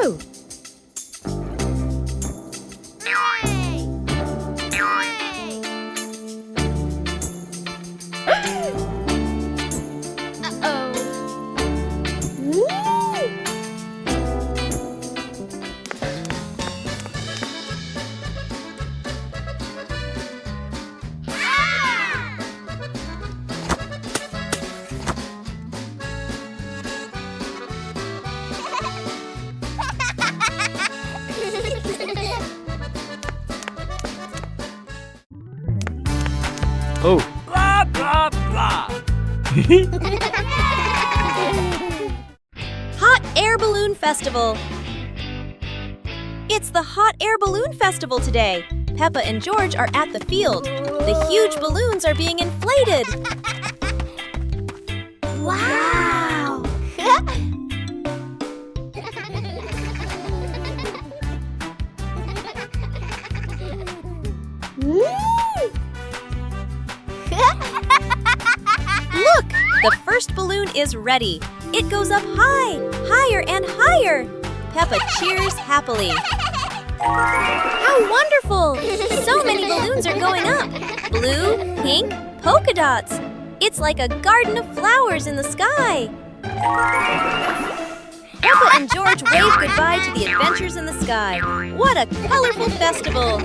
too. Oh. Blah, blah, blah. Hot Air Balloon Festival. It's the Hot Air Balloon Festival today. Peppa and George are at the field. The huge balloons are being inflated. Wow! Look! The first balloon is ready. It goes up high, higher and higher. Peppa cheers happily. How wonderful! So many balloons are going up. Blue, pink, polka dots. It's like a garden of flowers in the sky. Peppa and George wave goodbye to the adventures in the sky. What a colorful festival!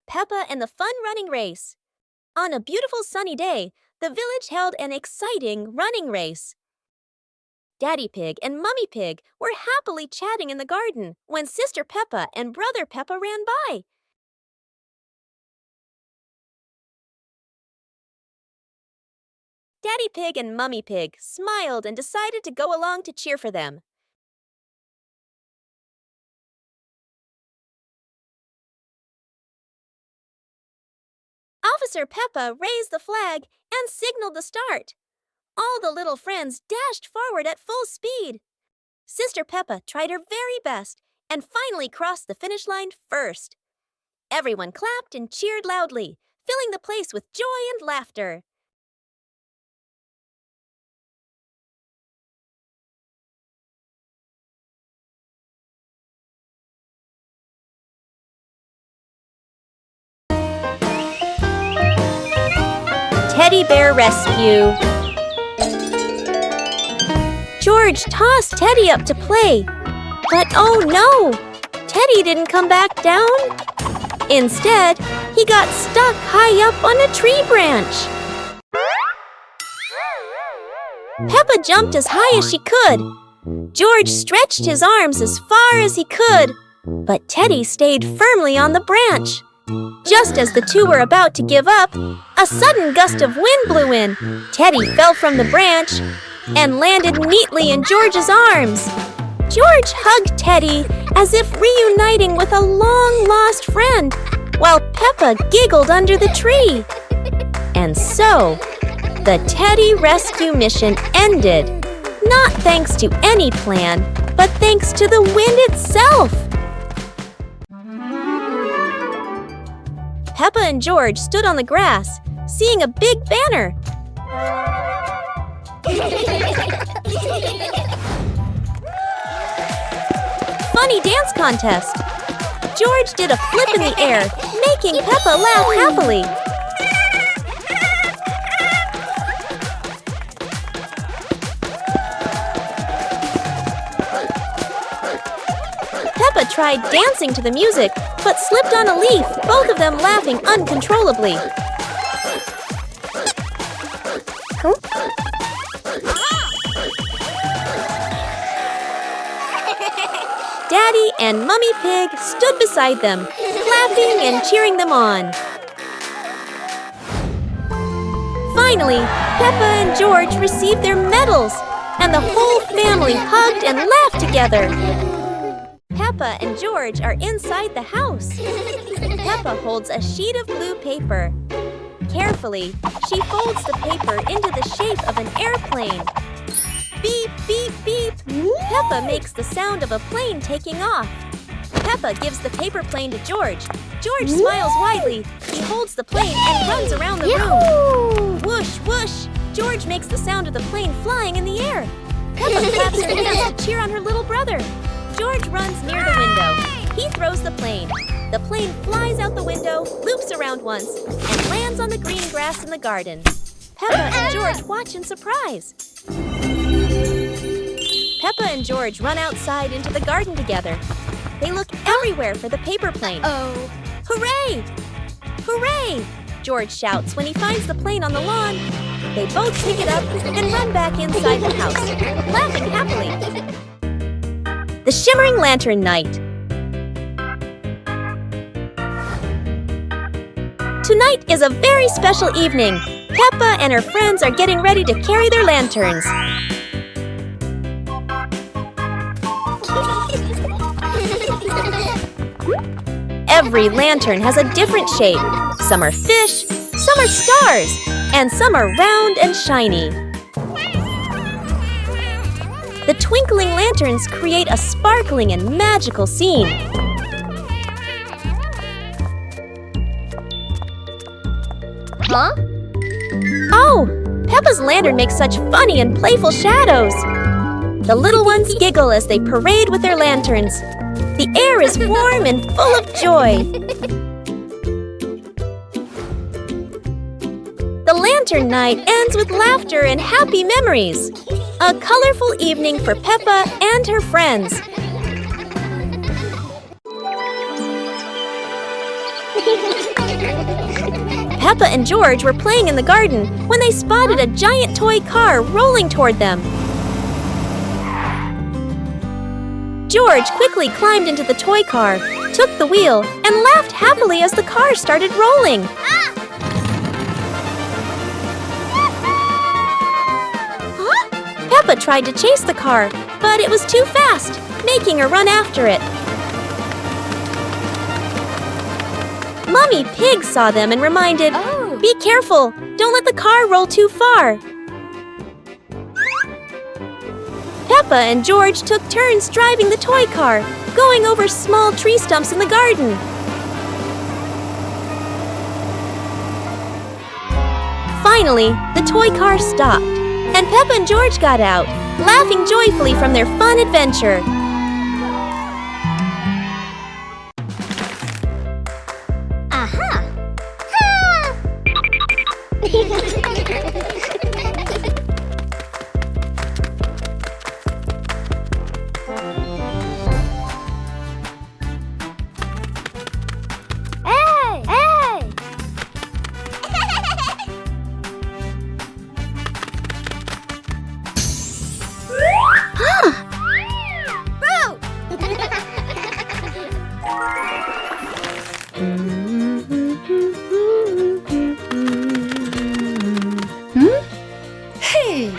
Peppa and the fun running race. On a beautiful sunny day, the village held an exciting running race. Daddy Pig and Mummy Pig were happily chatting in the garden when Sister Peppa and Brother Peppa ran by. Daddy Pig and Mummy Pig smiled and decided to go along to cheer for them. Officer Peppa raised the flag and signaled the start. All the little friends dashed forward at full speed. Sister Peppa tried her very best and finally crossed the finish line first. Everyone clapped and cheered loudly, filling the place with joy and laughter. Teddy Bear Rescue. George tossed Teddy up to play, but oh no! Teddy didn't come back down. Instead, he got stuck high up on a tree branch. Peppa jumped as high as she could. George stretched his arms as far as he could, but Teddy stayed firmly on the branch. Just as the two were about to give up, a sudden gust of wind blew in. Teddy fell from the branch and landed neatly in George's arms. George hugged Teddy as if reuniting with a long-lost friend, while Peppa giggled under the tree. And so, the Teddy rescue mission ended, not thanks to any plan, but thanks to the wind itself. Peppa and George stood on the grass, seeing a big banner. Funny dance contest. George did a flip in the air, making Peppa laugh happily. Peppa tried dancing to the music, but slipped on a leaf, both of them laughing uncontrollably. Daddy and Mummy Pig stood beside them, clapping and cheering them on. Finally, Peppa and George received their medals, and the whole family hugged and laughed together. Peppa and George are inside the house. Peppa holds a sheet of blue paper. Carefully, she folds the paper into the shape of an airplane. Beep, beep, beep! Peppa makes the sound of a plane taking off. Peppa gives the paper plane to George. George smiles widely. He holds the plane and runs around the room. Whoosh, whoosh! George makes the sound of the plane flying in the air. Peppa claps her hands to cheer on her little brother. George runs near the window. He throws the plane. The plane flies out the window, loops around once, and lands on the green grass in the garden. Peppa and George watch in surprise. Peppa and George run outside into the garden together. They look everywhere for the paper plane. Hooray! Hooray! George shouts when he finds the plane on the lawn. They both pick it up and run back inside the house, laughing happily. The Shimmering Lantern Night. Tonight is a very special evening. Peppa and her friends are getting ready to carry their lanterns. Every lantern has a different shape. Some are fish, some are stars, and some are round and shiny. The twinkling lanterns create a sparkling and magical scene. Huh? Oh! Peppa's lantern makes such funny and playful shadows. The little ones giggle as they parade with their lanterns. The air is warm and full of joy. The lantern night ends with laughter and happy memories. A colorful evening for Peppa and her friends. Peppa and George were playing in the garden when they spotted a giant toy car rolling toward them. George quickly climbed into the toy car, took the wheel, and laughed happily as the car started rolling. Peppa tried to chase the car, but it was too fast, making her run after it. Mummy Pig saw them and reminded, "Be careful, don't let the car roll too far." Peppa and George took turns driving the toy car, going over small tree stumps in the garden. Finally, the toy car stopped, and Peppa and George got out, laughing joyfully from their fun adventure. Aha! Hey! Hey! Boo! Hey!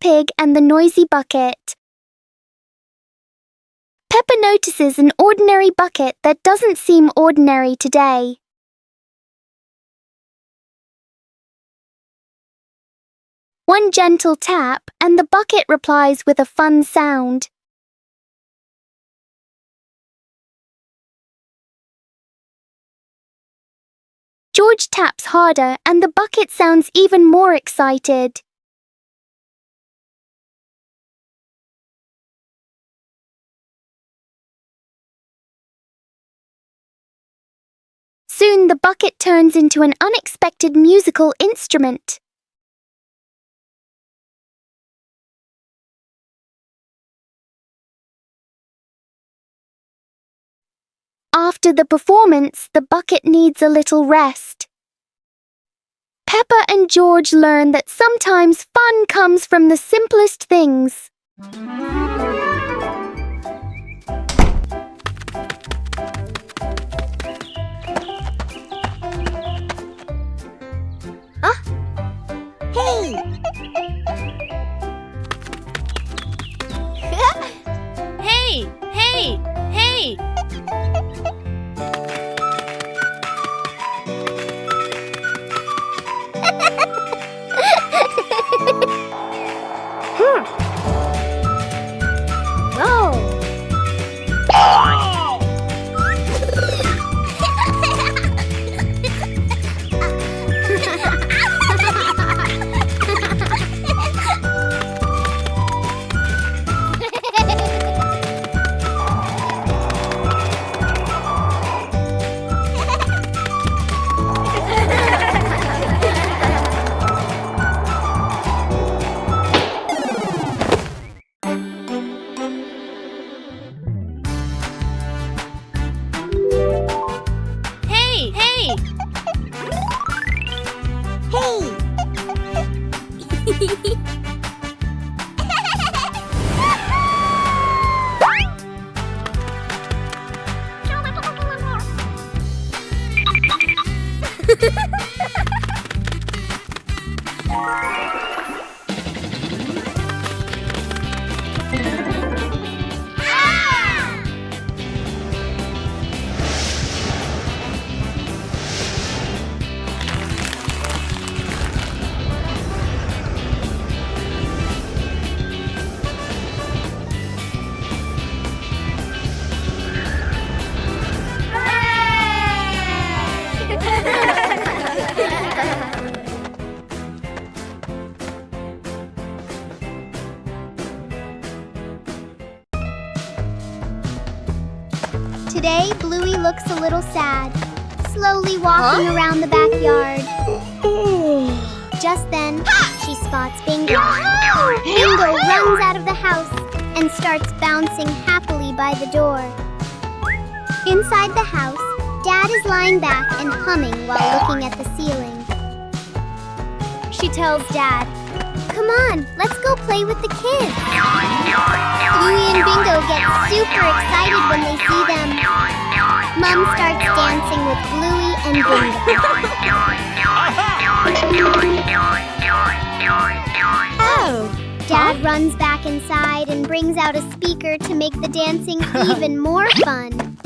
Pig and the Noisy Bucket. Peppa notices an ordinary bucket that doesn't seem ordinary today. One gentle tap, and the bucket replies with a fun sound. George taps harder, and the bucket sounds even more excited. Soon the bucket turns into an unexpected musical instrument. After the performance, the bucket needs a little rest. Peppa and George learn that sometimes fun comes from the simplest things. Hey! Hey! Hey! Hey! Hey! Hey! Today, Bluey looks a little sad, slowly walking around the backyard. Just then, she spots Bingo. Bingo runs out of the house and starts bouncing happily by the door. Inside the house, Dad is lying back and humming while looking at the ceiling. She tells Dad, "Come on, let's go play with the kids." Bluey and Bingo get super excited when they see them. Mom starts dancing with Bluey and Bingo. Oh! Dad runs back inside and brings out a speaker to make the dancing even more fun.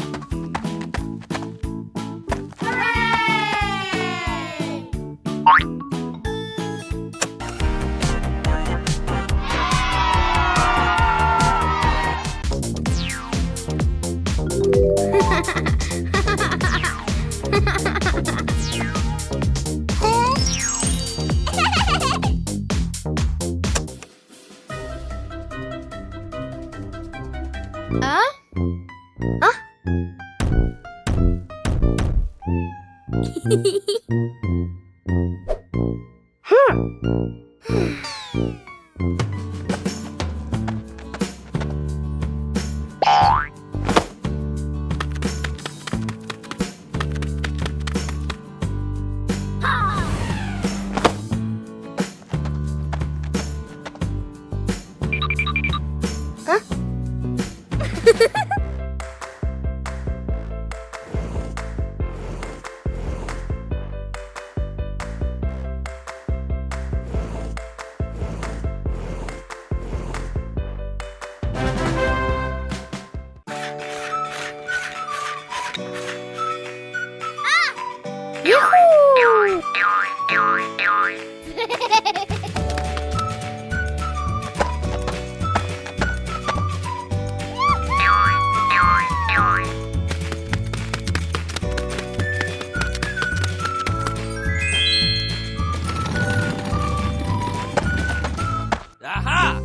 Aha!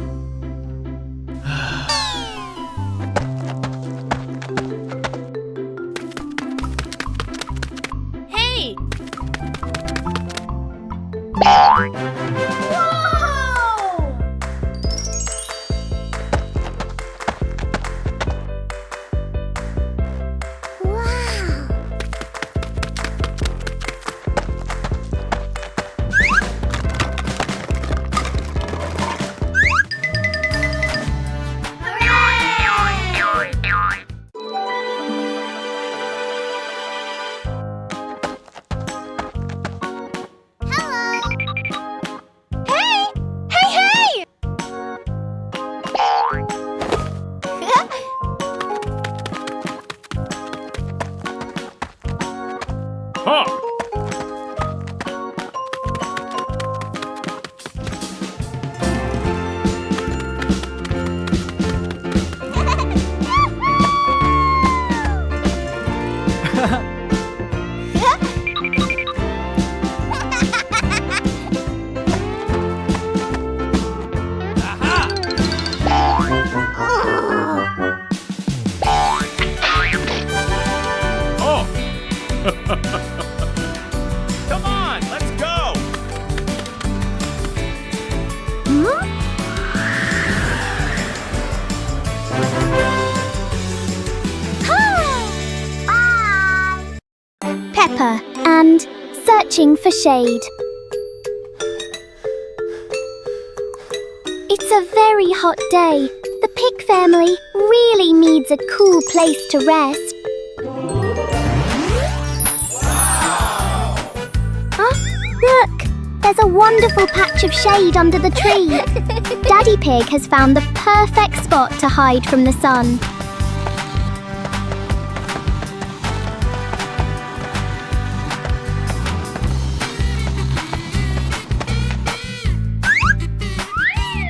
Hey! Huh! Oh! Come on, let's go! Peppa and searching for shade. It's a very hot day. The pig family really needs a cool place to rest. Look! There's a wonderful patch of shade under the tree. Daddy Pig has found the perfect spot to hide from the sun.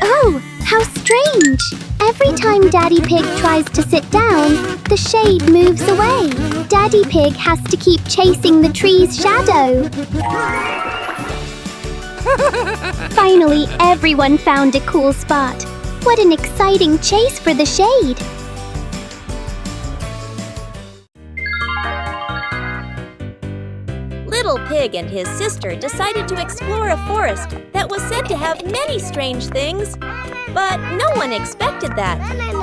Oh, how strange! Every time Daddy Pig tries to sit down, the shade moves away. Daddy Pig has to keep chasing the tree's shadow. Finally, everyone found a cool spot. What an exciting chase for the shade! Little Pig and his sister decided to explore a forest that was said to have many strange things. But no one expected that.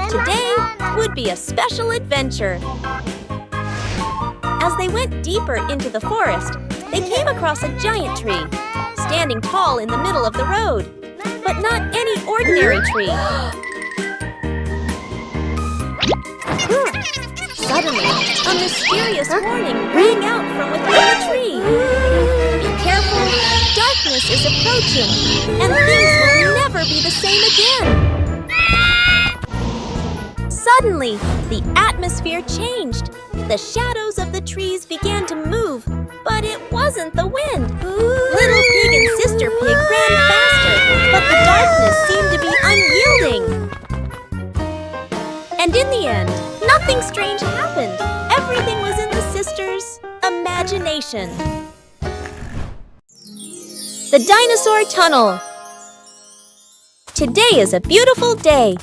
Today would be a special adventure. As they went deeper into the forest, they came across a giant tree, standing tall in the middle of the road. But not any ordinary tree. Suddenly, a mysterious warning rang out from within the tree. Be careful, darkness is approaching, and things will never be the same again. Suddenly, the atmosphere changed. The shadows of the trees began to move, but it wasn't the wind. Little Pig and Sister Pig ran faster, but the darkness seemed to be unyielding. And in the end, nothing strange happened. Everything was in the sisters' imagination. The Dinosaur Tunnel. Today is a beautiful day.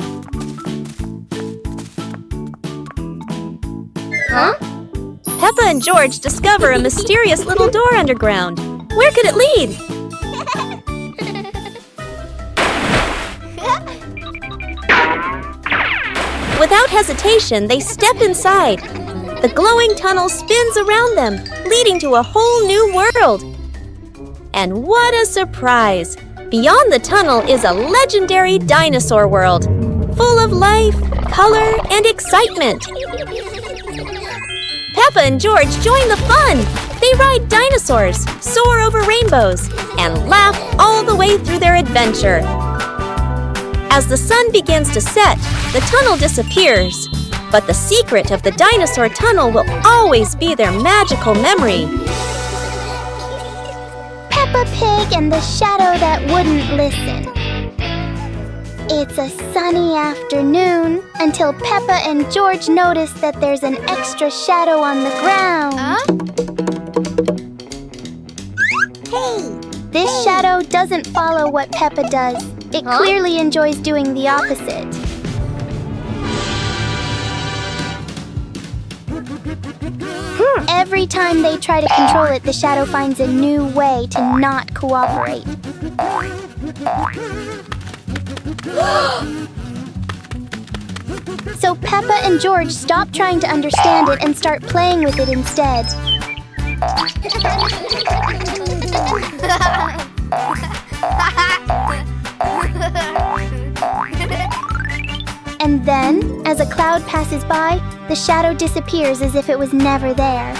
Huh? Peppa and George discover a mysterious little door underground. Where could it lead? Without hesitation, they step inside. The glowing tunnel spins around them, leading to a whole new world. And what a surprise! Beyond the tunnel is a legendary dinosaur world, full of life, color, and excitement. Peppa and George join the fun. They ride dinosaurs, soar over rainbows, and laugh all the way through their adventure. As the sun begins to set, the tunnel disappears. But the secret of the dinosaur tunnel will always be their magical memory. Peppa Peppa Pig and the shadow that wouldn't listen. It's a sunny afternoon until Peppa and George notice that there's an extra shadow on the ground. Hey! This shadow doesn't follow what Peppa does. It clearly enjoys doing the opposite. Every time they try to control it, the shadow finds a new way to not cooperate. So Peppa and George stop trying to understand it and start playing with it instead. And then, as a cloud passes by, the shadow disappears as if it was never there.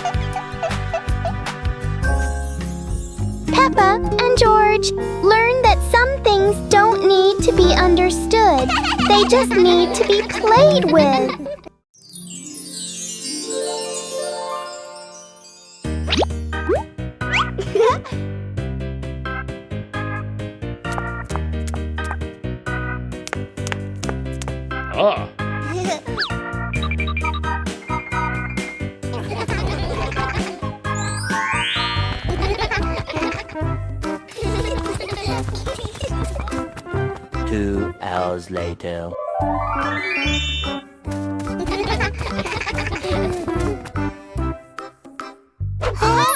Peppa and George learn that some things don't need to be understood. They just need to be played with. Ah. 2 hours later. Ah.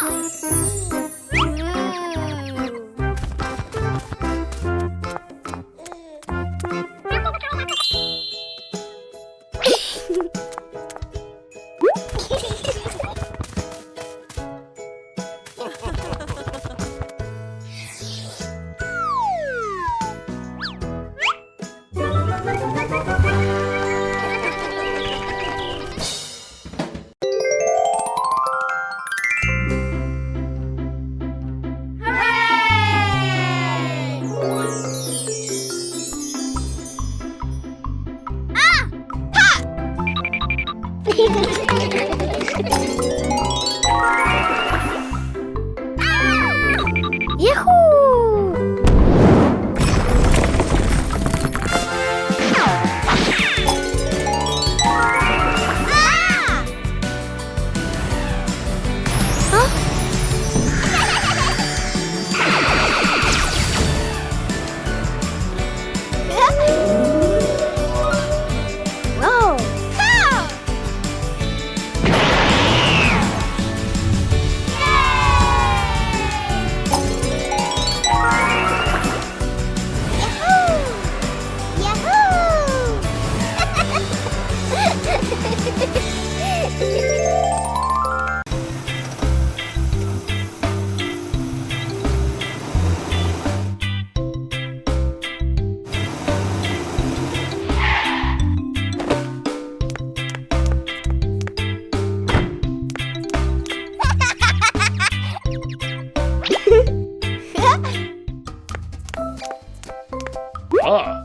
Whoa!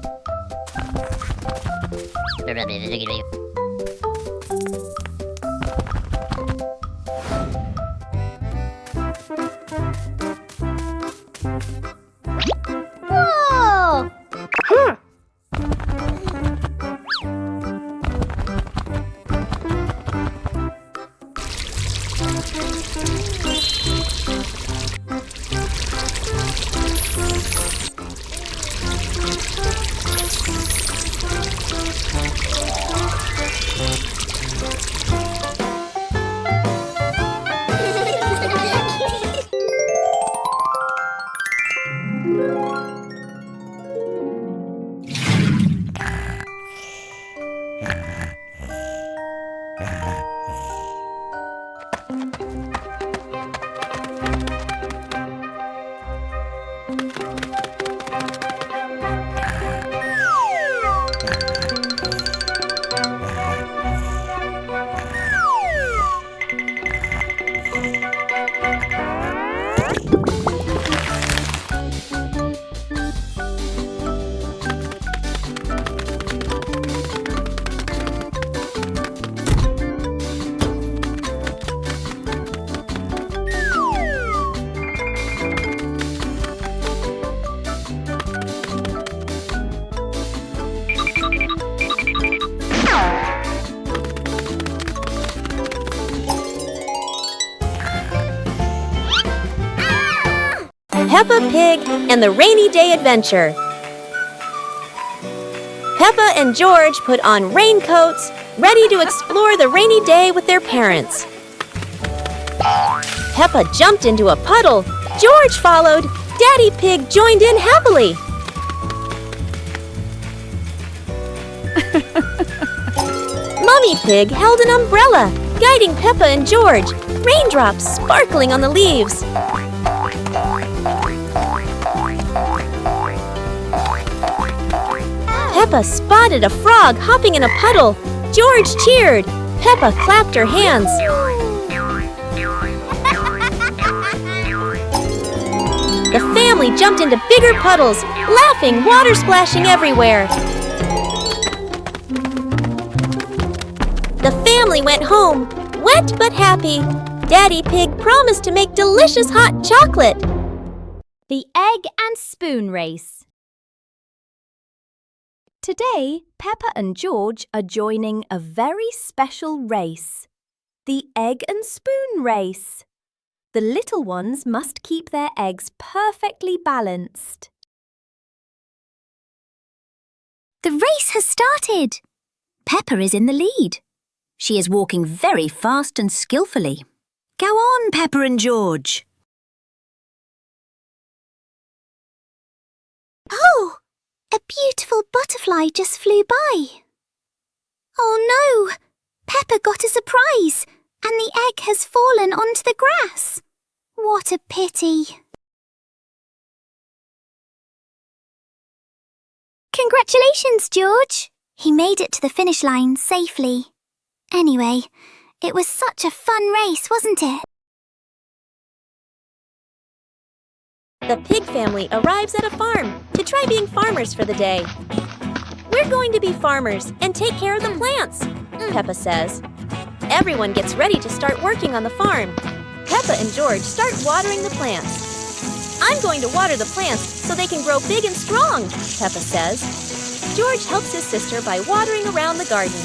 Peppa Pig and the Rainy Day Adventure. Peppa and George put on raincoats, ready to explore the rainy day with their parents. Peppa jumped into a puddle. George followed. Daddy Pig joined in happily. Mummy Pig held an umbrella, guiding Peppa and George, raindrops sparkling on the leaves. Peppa spotted a frog hopping in a puddle. George cheered. Peppa clapped her hands. The family jumped into bigger puddles, laughing, water splashing everywhere. The family went home, wet but happy. Daddy Pig promised to make delicious hot chocolate. The Egg and Spoon Race. Today, Peppa and George are joining a very special race. The Egg and Spoon Race. The little ones must keep their eggs perfectly balanced. The race has started. Peppa is in the lead. She is walking very fast and skillfully. Go on, Peppa and George. Oh, a beautiful butterfly just flew by. Oh no, Peppa got a surprise and the egg has fallen onto the grass. What a pity. Congratulations, George. He made it to the finish line safely. Anyway, it was such a fun race, wasn't it? The pig family arrives at a farm to try being farmers for the day. We're going to be farmers and take care of the plants, Peppa says. Everyone gets ready to start working on the farm. Peppa and George start watering the plants. I'm going to water the plants so they can grow big and strong, Peppa says. George helps his sister by watering around the garden.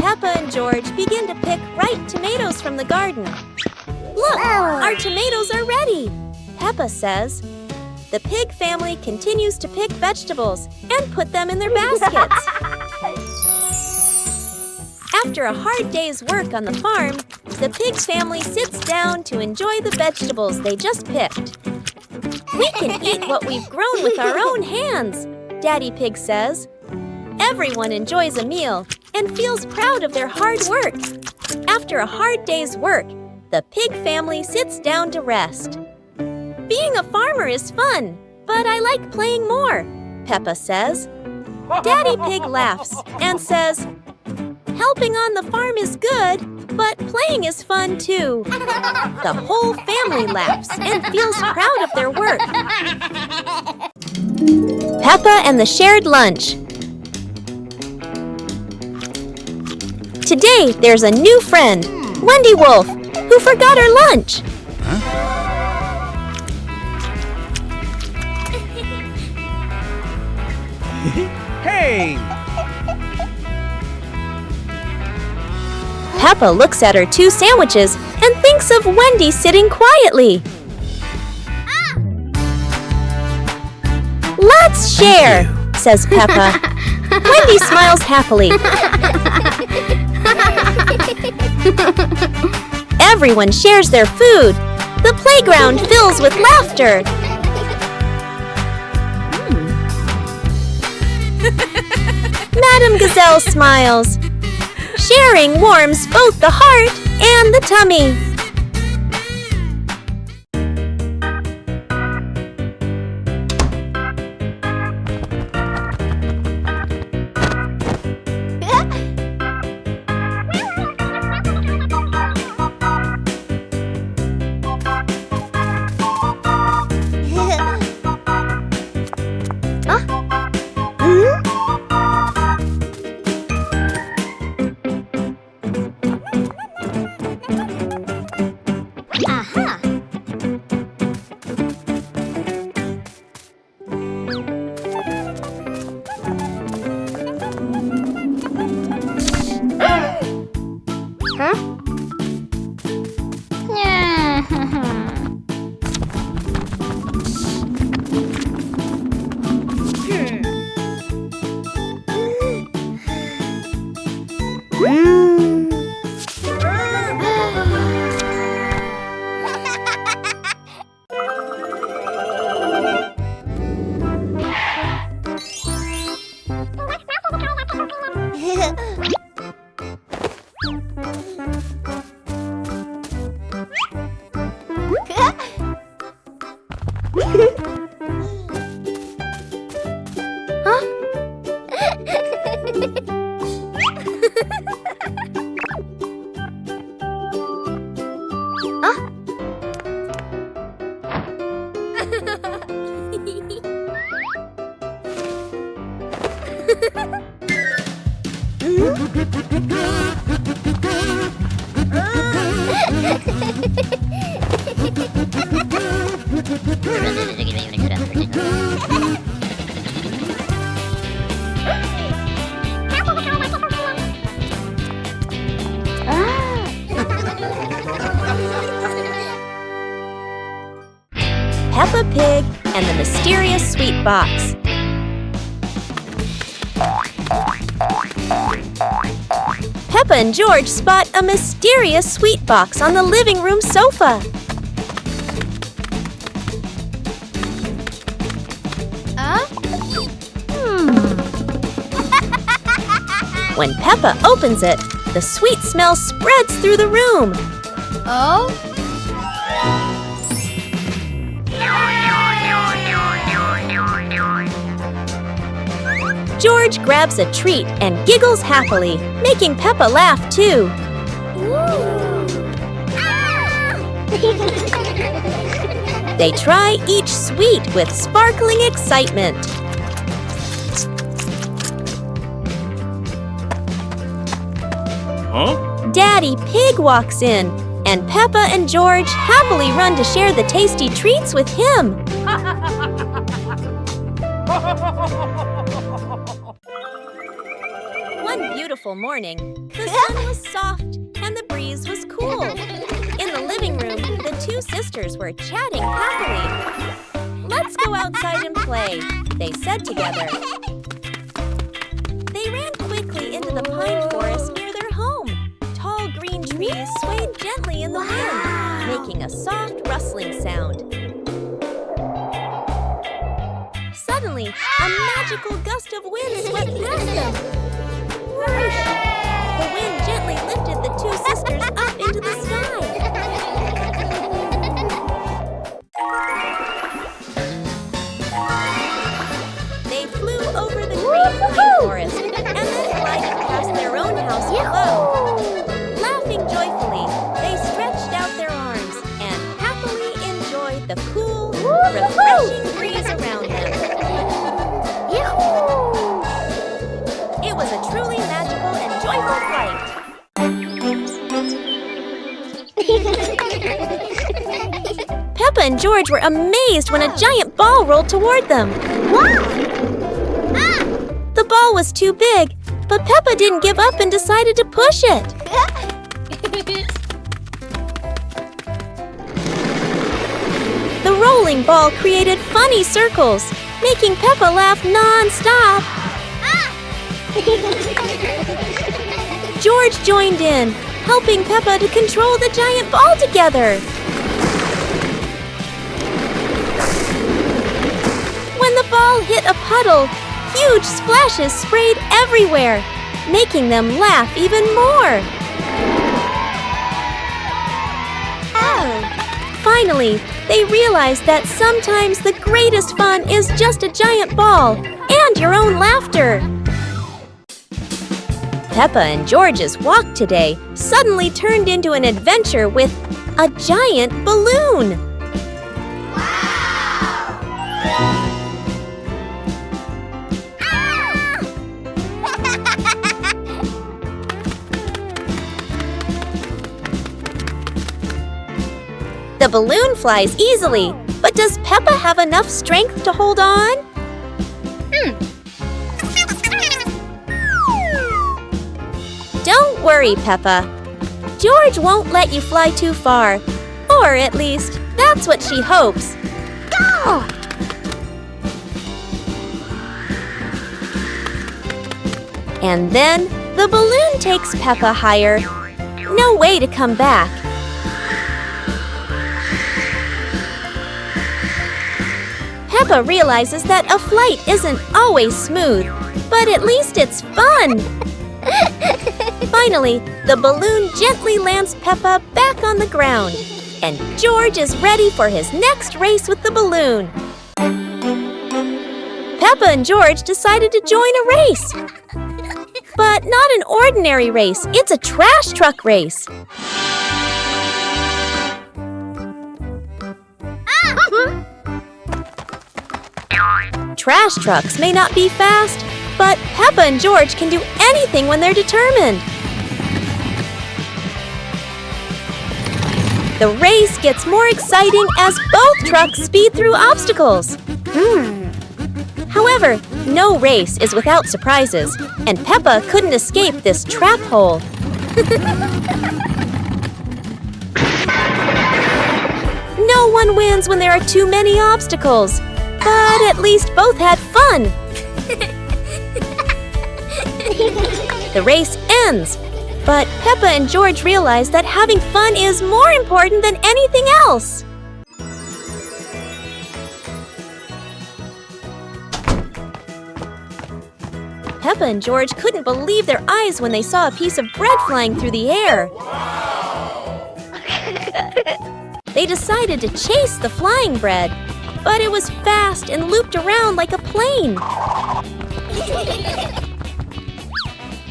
Peppa and George begin to pick ripe tomatoes from the garden. Look, our tomatoes are ready, Peppa says. The pig family continues to pick vegetables and put them in their baskets. After a hard day's work on the farm, the pig family sits down to enjoy the vegetables they just picked. We can eat what we've grown with our own hands, Daddy Pig says. Everyone enjoys a meal and feels proud of their hard work. After a hard day's work, the pig family sits down to rest. Being a farmer is fun, but I like playing more, Peppa says. Daddy Pig laughs and says, helping on the farm is good, but playing is fun too. The whole family laughs and feels proud of their work. Peppa and the shared lunch. Today, there's a new friend, Wendy Wolf, who forgot her lunch. Hey! Peppa looks at her 2 sandwiches and thinks of Wendy sitting quietly. Let's share, says Peppa. Wendy smiles happily. Everyone shares their food. The playground fills with laughter. Madame Gazelle smiles. Sharing warms both the heart and the tummy. Peppa Pig and the Mysterious Sweet Box. Peppa and George spot a mysterious sweet box on the living room sofa. When Peppa opens it, the sweet smell spreads through the room. Oh? George grabs a treat and giggles happily, making Peppa laugh too. They try each sweet with sparkling excitement. Huh? Daddy Pig walks in, and Peppa and George happily run to share the tasty treats with him. One beautiful morning, the sun was soft and the breeze was cool. In the living room, the two sisters were chatting happily. "Let's go outside and play," they said together. They ran quickly into the pine forest near their home. Tall green trees swayed gently in the wind, making a soft rustling sound. Suddenly, a magical gust of wind swept past them. Whoosh! The wind gently lifted the two sisters up into the sky. They flew over the green pine forest and then glided past their own house below. Laughing joyfully, they stretched out their arms and happily enjoyed the cool, refreshing breeze around them. It was a truly magical and joyful flight. Peppa and George were amazed when a giant ball rolled toward them. The ball was too big, but Peppa didn't give up and decided to push it. The rolling ball created funny circles, making Peppa laugh non-stop. George joined in, helping Peppa to control the giant ball together. When the ball hit a puddle, huge splashes sprayed everywhere, making them laugh even more. Finally, they realized that sometimes the greatest fun is just a giant ball and your own laughter. Peppa and George's walk today suddenly turned into an adventure with a giant balloon. The balloon flies easily, but does Peppa have enough strength to hold on? Don't worry, Peppa. George won't let you fly too far. Or at least, that's what she hopes. Go! And then The balloon takes Peppa higher. No way to come back. Peppa realizes that a flight isn't always smooth, but at least it's fun. Finally, the balloon gently lands Peppa back on the ground, and George is ready for his next race with the balloon. Peppa and George decided to join a race. But not an ordinary race, it's a trash truck race. Trash trucks may not be fast, but Peppa and George can do anything when they're determined. The race gets more exciting as both trucks speed through obstacles. However, no race is without surprises, and Peppa couldn't escape this trap hole. No one wins when there are too many obstacles, but at least both had fun. The race ends, but Peppa and George realize that having fun is more important than anything else. Peppa and George couldn't believe their eyes when they saw a piece of bread flying through the air. They decided to chase the flying bread, but it was fast and looped around like a plane.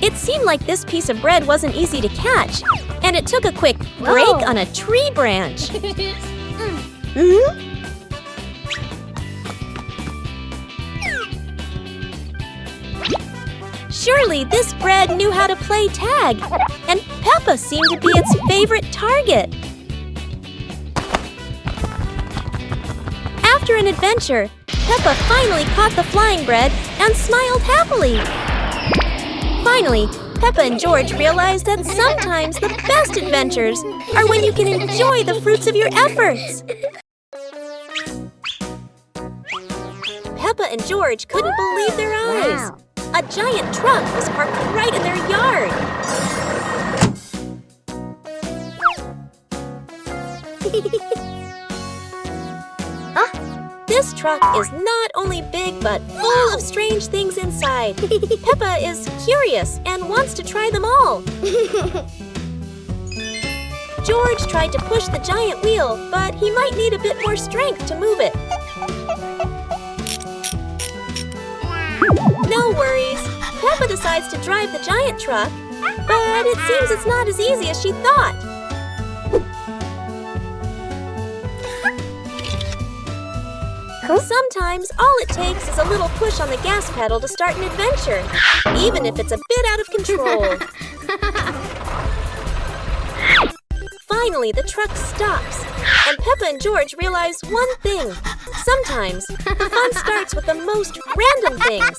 It seemed like this piece of bread wasn't easy to catch, and it took a quick break on a tree branch. Surely this bread knew how to play tag, and Peppa seemed to be its favorite target. After an adventure, Peppa finally caught the flying bread and smiled happily. Finally, Peppa and George realized that sometimes the best adventures are when you can enjoy the fruits of your efforts. Peppa and George couldn't believe their eyes. A giant truck was parked right in their yard. This truck is not only big but full of strange things inside. Peppa is curious and wants to try them all. George tried to push the giant wheel, but he might need a bit more strength to move it. No worries. Peppa decides to drive the giant truck, but it seems it's not as easy as she thought. Sometimes all it takes is a little push on the gas pedal to start an adventure, even if it's a bit out of control. Finally, the truck stops, and Peppa and George realize one thing. Sometimes, the fun starts with the most random things.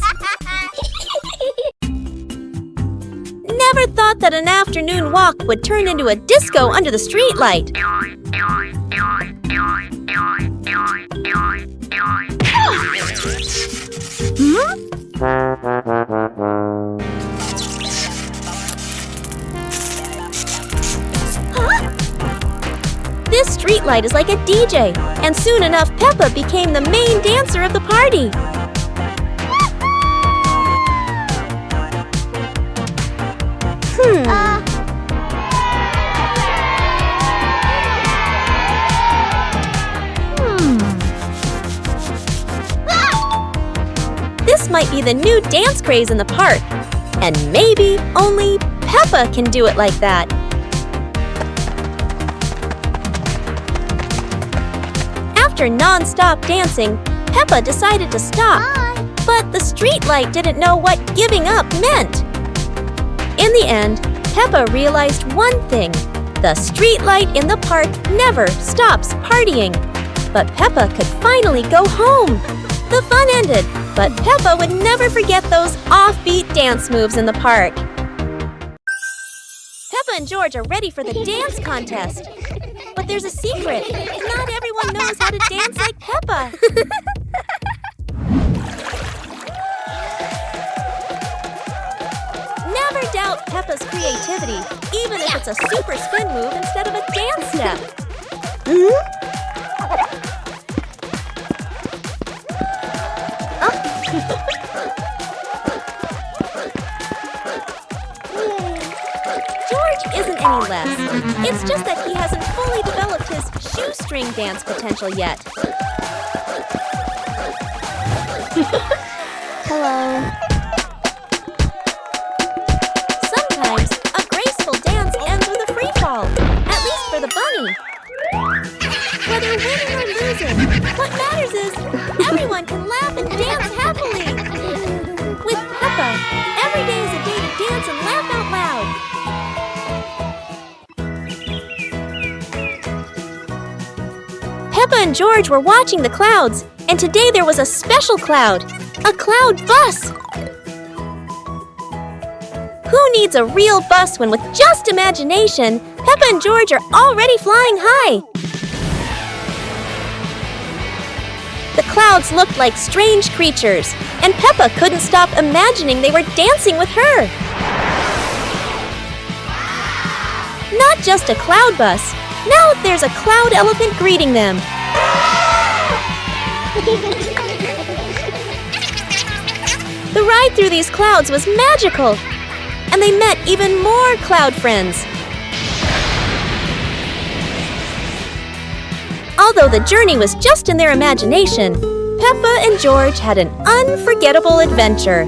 Never thought that an afternoon walk would turn into a disco under the streetlight. This streetlight is like a DJ, and soon enough Peppa became the main dancer of the party. This might be the new dance craze in the park, and maybe only Peppa can do it like that. After non-stop dancing, Peppa decided to stop. But the streetlight didn't know what giving up meant. In the end, Peppa realized one thing. The streetlight in the park never stops partying. But Peppa could finally go home. The fun ended, but Peppa would never forget those offbeat dance moves in the park. Peppa and George are ready for the dance contest. But there's a secret. Not everyone knows how to dance like Peppa. Never doubt love Peppa's creativity, even if it's a super spin move instead of a dance step. George isn't any less. It's just that he hasn't fully developed his shoestring dance potential yet. Hello. Sometimes, a graceful dance ends with a free fall, at least for the bunny. Whether winning or losing, what matters is everyone can laugh and dance happily. With Peppa, every day is a day to dance and laugh out loud. Peppa and George were watching the clouds, and today there was a special cloud, a cloud bus. Who needs a real bus when with just imagination, Peppa and George are already flying high? The clouds looked like strange creatures, and Peppa couldn't stop imagining they were dancing with her. Not just a cloud bus, now there's a cloud elephant greeting them. The ride through these clouds was magical, and they met even more cloud friends. Although the journey was just in their imagination, Peppa and George had an unforgettable adventure.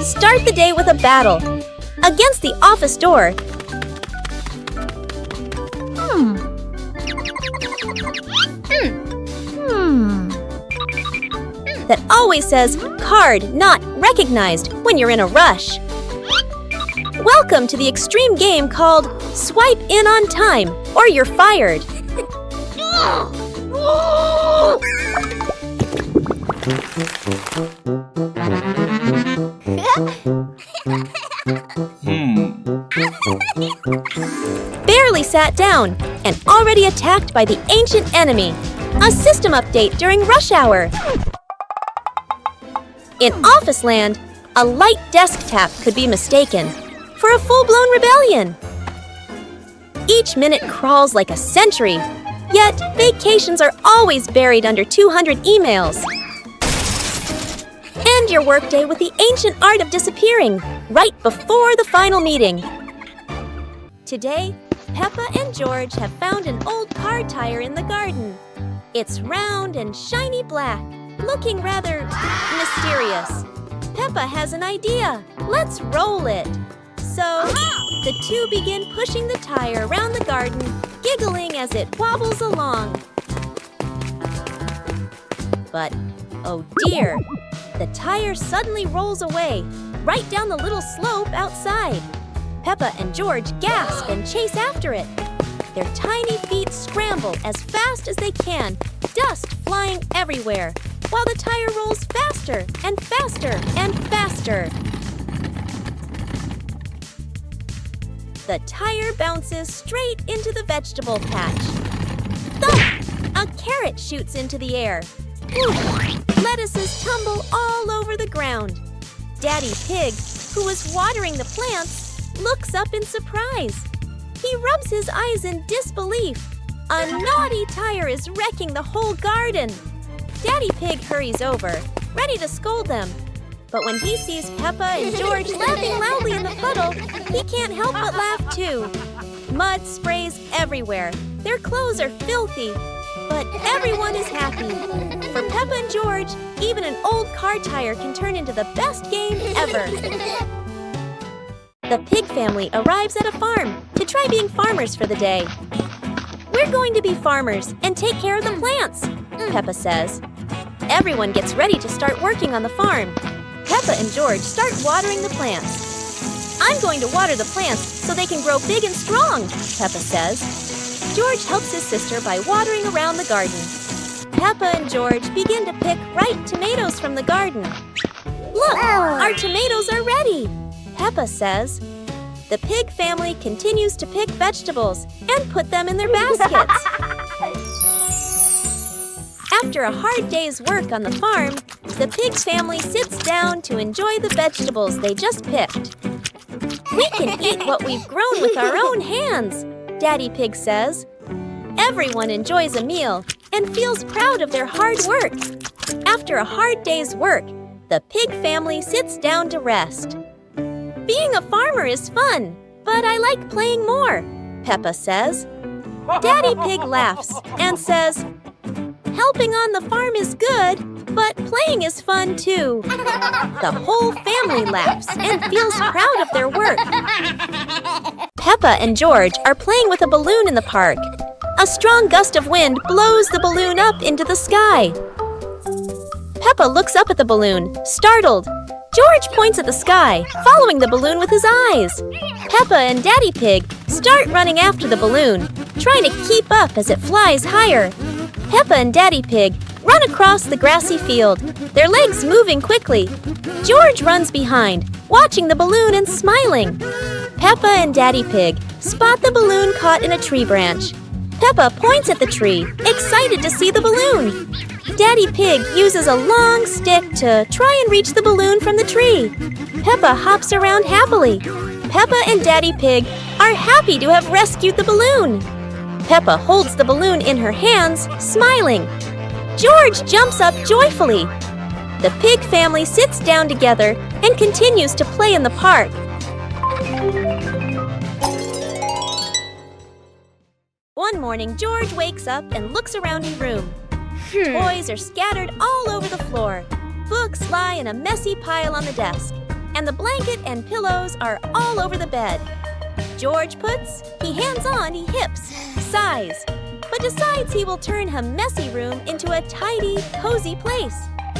Start the day with a battle. Against the office door. That always says, card not recognized when you're in a rush. Welcome to the extreme game called Swipe In on Time, or you're fired. Barely sat down and already attacked by the ancient enemy. A system update during rush hour. In office land, a light desk tap could be mistaken for a full-blown rebellion. Each minute crawls like a century, yet vacations are always buried under 200 emails. End your workday with the ancient art of disappearing right before the final meeting. Today, Peppa and George have found an old car tire in the garden. It's round and shiny black, looking rather mysterious. Peppa has an idea. Let's roll it. So, the two begin pushing the tire around the garden, giggling as it wobbles along. But, oh dear, the tire suddenly rolls away, right down the little slope outside. Peppa and George gasp and chase after it. Their tiny feet scramble as fast as they can, dust flying everywhere, while the tire rolls faster and faster and faster. The tire bounces straight into the vegetable patch. Thump! A carrot shoots into the air. Whoosh! Lettuces tumble all over the ground. Daddy Pig, who was watering the plants, looks up in surprise. He rubs his eyes in disbelief. A naughty tire is wrecking the whole garden. Daddy Pig hurries over, ready to scold them. But when he sees Peppa and George laughing loudly in the puddle, he can't help but laugh too. Mud sprays everywhere. Their clothes are filthy. But everyone is happy. For Peppa and George, even an old car tire can turn into the best game ever. The pig family arrives at a farm to try being farmers for the day. We're going to be farmers and take care of the plants, Peppa says. Everyone gets ready to start working on the farm. Peppa and George start watering the plants. I'm going to water the plants so they can grow big and strong, Peppa says. George helps his sister by watering around the garden. Peppa and George begin to pick ripe tomatoes from the garden. Look, our tomatoes are ready, Peppa says. The pig family continues to pick vegetables and put them in their baskets. After a hard day's work on the farm, the pig family sits down to enjoy the vegetables they just picked. "We can eat what we've grown with our own hands," Daddy Pig says. Everyone enjoys a meal and feels proud of their hard work. After a hard day's work, the pig family sits down to rest. "Being a farmer is fun, but I like playing more," Peppa says. Daddy Pig laughs and says, "Helping on the farm is good, but playing is fun too." The whole family laughs and feels proud of their work. Peppa and George are playing with a balloon in the park. A strong gust of wind blows the balloon up into the sky. Peppa looks up at the balloon, startled. George points at the sky, following the balloon with his eyes. Peppa and Daddy Pig start running after the balloon, trying to keep up as it flies higher. Peppa and Daddy Pig run across the grassy field, their legs moving quickly. George runs behind, watching the balloon and smiling. Peppa and Daddy Pig spot the balloon caught in a tree branch. Peppa points at the tree, excited to see the balloon. Daddy Pig uses a long stick to try and reach the balloon from the tree. Peppa hops around happily. Peppa and Daddy Pig are happy to have rescued the balloon. Peppa holds the balloon in her hands, smiling. George jumps up joyfully. The pig family sits down together and continues to play in the park. One morning, George wakes up and looks around his room. Toys are scattered all over the floor. Books lie in a messy pile on the desk. And the blanket and pillows are all over the bed. George puts, he hands on, he hips, sighs, but decides he will turn a messy room into a tidy, cozy place.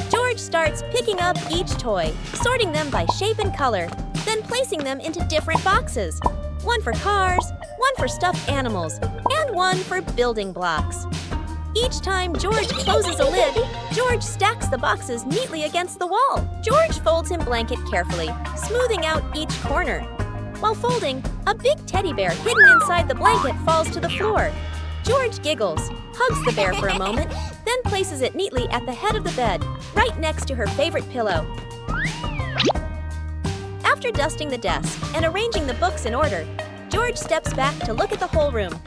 George starts picking up each toy, sorting them by shape and color, then placing them into different boxes. One for cars, one for stuffed animals, and one for building blocks. Each time George closes a lid, George stacks the boxes neatly against the wall. George folds his blanket carefully, smoothing out each corner. While folding, a big teddy bear hidden inside the blanket falls to the floor. George giggles, hugs the bear for a moment, then places it neatly at the head of the bed, right next to her favorite pillow. After dusting the desk and arranging the books in order, George steps back to look at the whole room.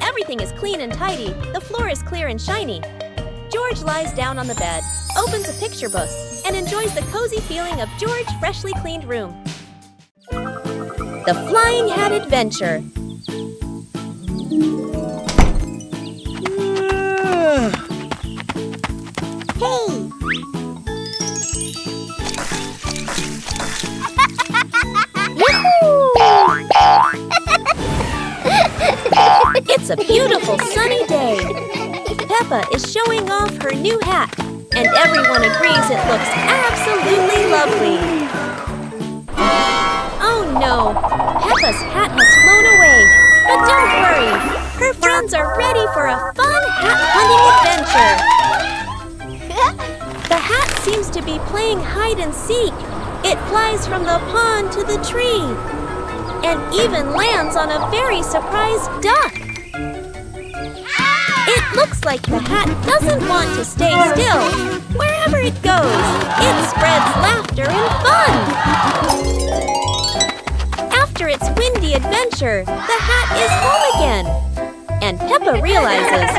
Everything is clean and tidy, the floor is clear and shiny. George lies down on the bed, opens a picture book, and enjoys the cozy feeling of George's freshly cleaned room. The Flying Hat Adventure. Hey! It's a beautiful sunny day. Peppa is showing off her new hat, and everyone agrees it looks absolutely lovely. Oh no, Peppa's hat has flown away, but don't worry, her friends are ready for a fun hat hunting adventure. The hat seems to be playing hide and seek. It flies from the pond to the tree, and even lands on a very surprised duck. It looks like the hat doesn't want to stay still. Wherever it goes, it spreads laughter and fun. After its windy adventure, the hat is home again. And Peppa realizes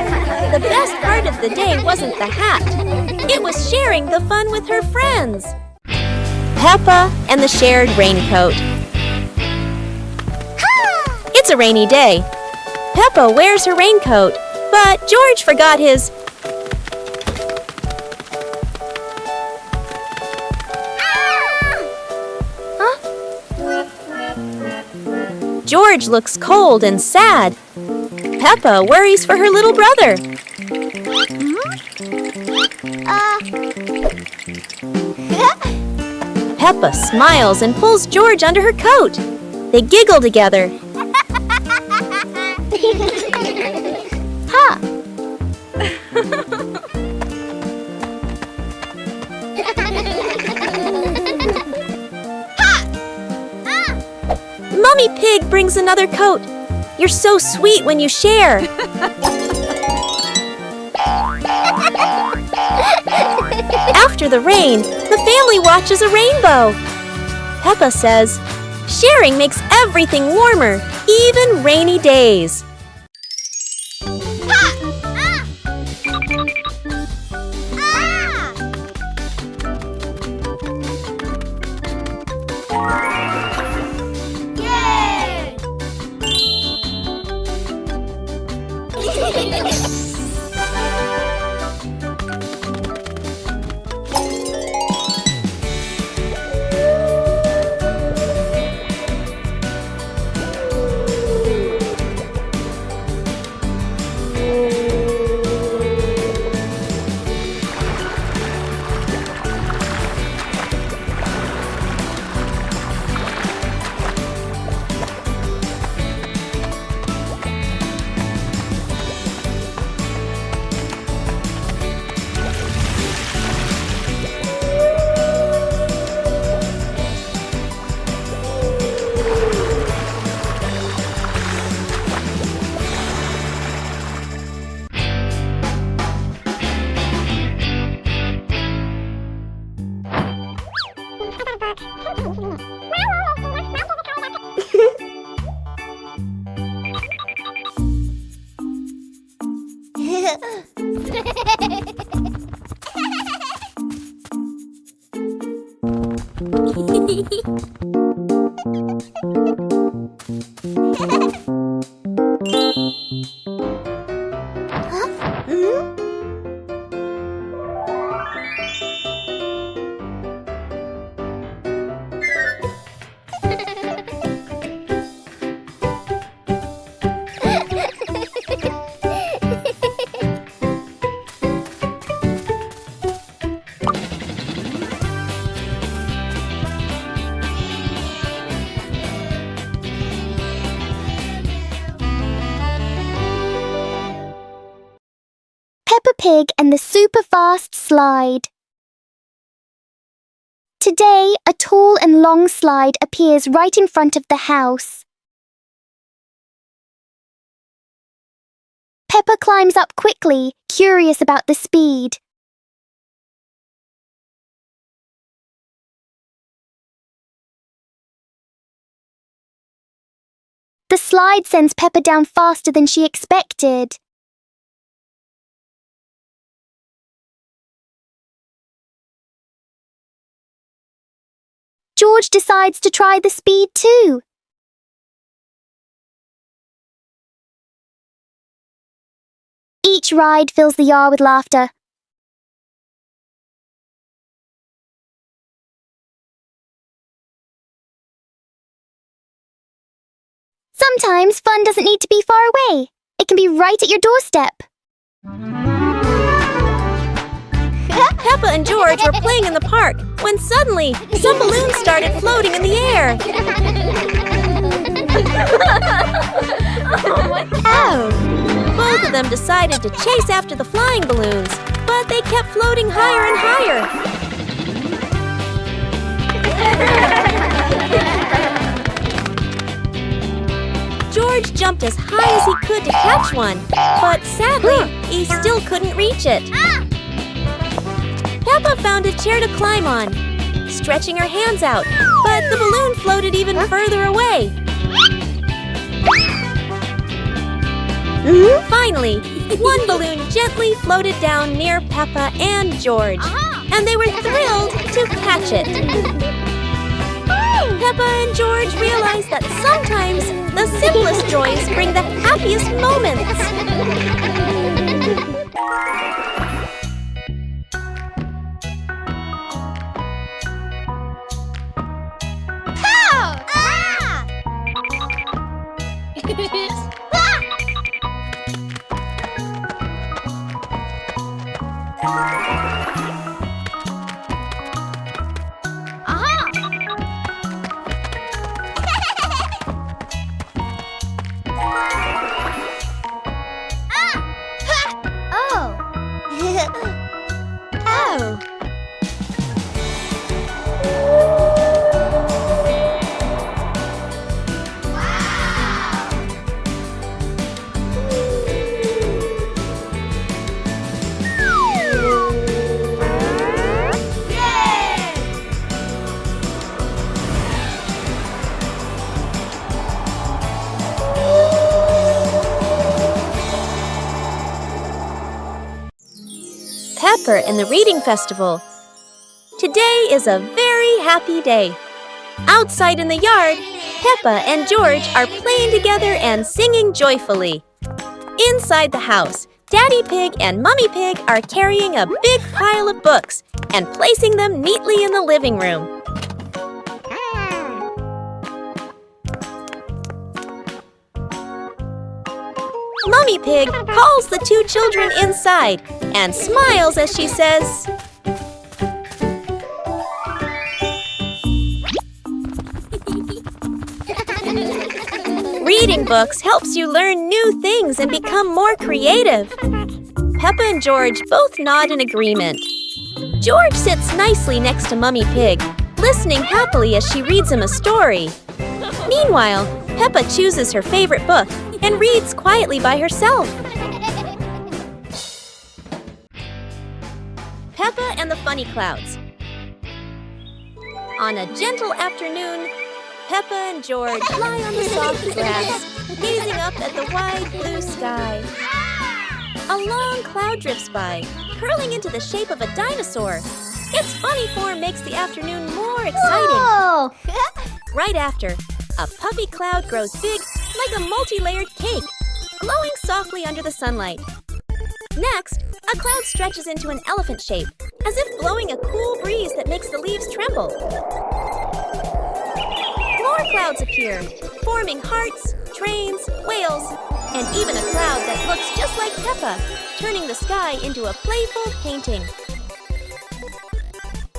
the best part of the day wasn't the hat. It was sharing the fun with her friends. Peppa and the shared raincoat. It's a rainy day. Peppa wears her raincoat, but George forgot his. George looks cold and sad. Peppa worries for her little brother. Peppa smiles and pulls George under her coat. They giggle together. Ha! Mummy Pig brings another coat. You're so sweet when you share. after the rain, the family watches a rainbow. Peppa says, sharing makes everything warmer, even rainy days. Peppa Pig and the super fast slide. Today, a tall and long slide appears right in front of the house. Peppa climbs up quickly, curious about the speed. The slide sends Peppa down faster than she expected. George decides to try the speed too. Each ride fills the yard with laughter. Sometimes fun doesn't need to be far away. It can be right at your doorstep. Peppa and George were playing in the park when suddenly some balloons started floating in the air. Oh! Both of them decided to chase after the flying balloons, but they kept floating higher and higher. George jumped as high as he could to catch one, but sadly, he still couldn't reach it. Peppa found a chair to climb on, stretching her hands out, but the balloon floated even further away. Finally, one balloon gently floated down near Peppa and George, and they were thrilled to catch it. Peppa and George realized that sometimes the simplest joys bring the happiest moments. Pepper in the reading festival. Today is a very happy day. Outside in the yard, Peppa and George are playing together and singing joyfully. Inside the house, Daddy Pig and Mummy Pig are carrying a big pile of books and placing them neatly in the living room. Mummy Pig calls the two children inside and smiles as she says, "Reading books helps you learn new things and become more creative." Peppa and George both nod in agreement. George sits nicely next to Mummy Pig, listening happily as she reads him a story. Meanwhile, Peppa chooses her favorite book and reads quietly by herself. Peppa and the Funny Clouds. On a gentle afternoon, Peppa and George lie on the soft grass, gazing up at the wide blue sky. A long cloud drifts by, curling into the shape of a dinosaur. Its funny form makes the afternoon more exciting. Whoa! Right after, a puffy cloud grows big like a multi-layered cake, glowing softly under the sunlight. Next, a cloud stretches into an elephant shape, as if blowing a cool breeze that makes the leaves tremble. More clouds appear, forming hearts, trains, whales, and even a cloud that looks just like Peppa, turning the sky into a playful painting.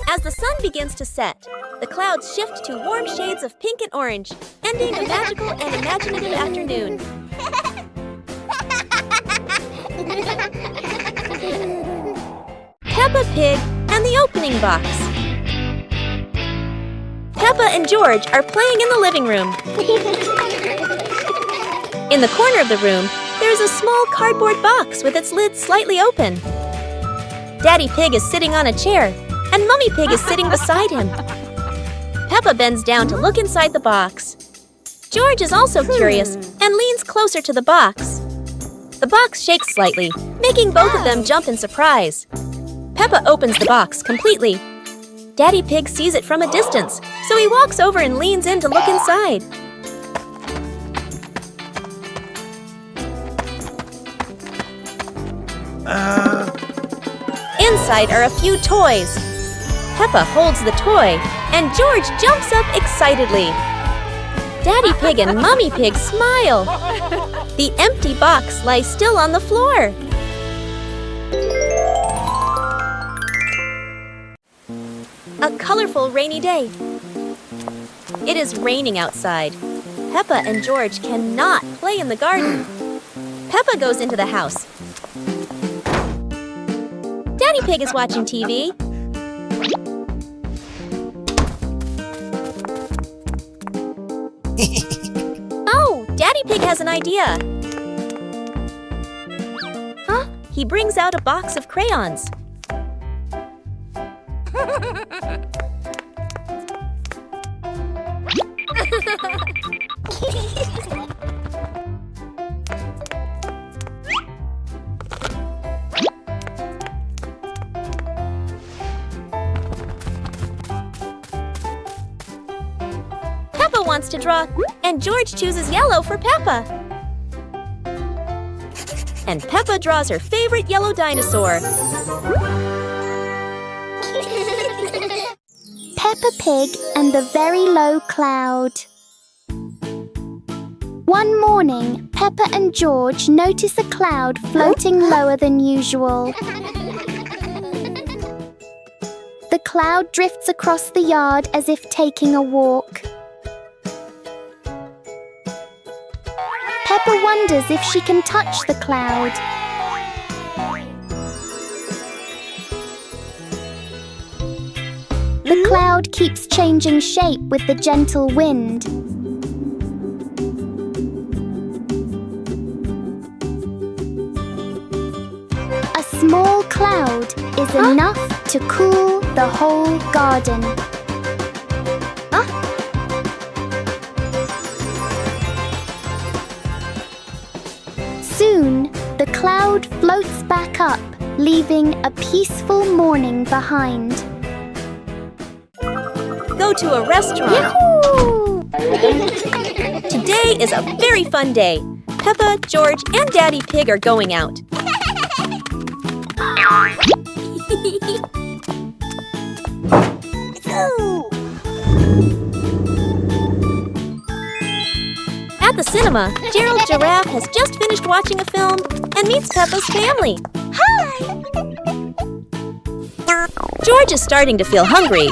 As the sun begins to set, the clouds shift to warm shades of pink and orange, ending a magical and imaginative afternoon. Peppa Pig and the Opening Box. Peppa and George are playing in the living room. In the corner of the room, there's a small cardboard box with its lid slightly open. Daddy Pig is sitting on a chair, and Mummy Pig is sitting beside him. Peppa bends down to look inside the box. George is also curious and leans closer to the box. The box shakes slightly, making both of them jump in surprise. Peppa opens the box completely. Daddy Pig sees it from a distance, so he walks over and leans in to look inside. Inside are a few toys. Peppa holds the toy, and George jumps up excitedly. Daddy Pig and Mummy Pig smile. The empty box lies still on the floor. A colorful rainy day. It is raining outside. Peppa and George cannot play in the garden. Peppa goes into the house. Daddy Pig is watching TV. Oh, Daddy Pig has an idea. He brings out a box of crayons. Peppa wants to draw, and George chooses yellow for Peppa. And Peppa draws her favorite yellow dinosaur. Peppa Pig and the Very Low Cloud. One morning, Peppa and George notice a cloud floating lower than usual. The cloud drifts across the yard as if taking a walk. Peppa wonders if she can touch the cloud. The cloud keeps changing shape with the gentle wind. A small cloud is enough to cool the whole garden. Soon, the cloud floats back up leaving a peaceful morning behind. Go to a restaurant. Yahoo! Today is a very fun day. Peppa, George, and Daddy Pig are going out. At the cinema, Gerald Giraffe has just finished watching a film and meets Peppa's family. Hi! George is starting to feel hungry.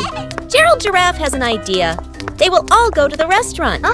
Gerald Giraffe has an idea. They will all go to the restaurant.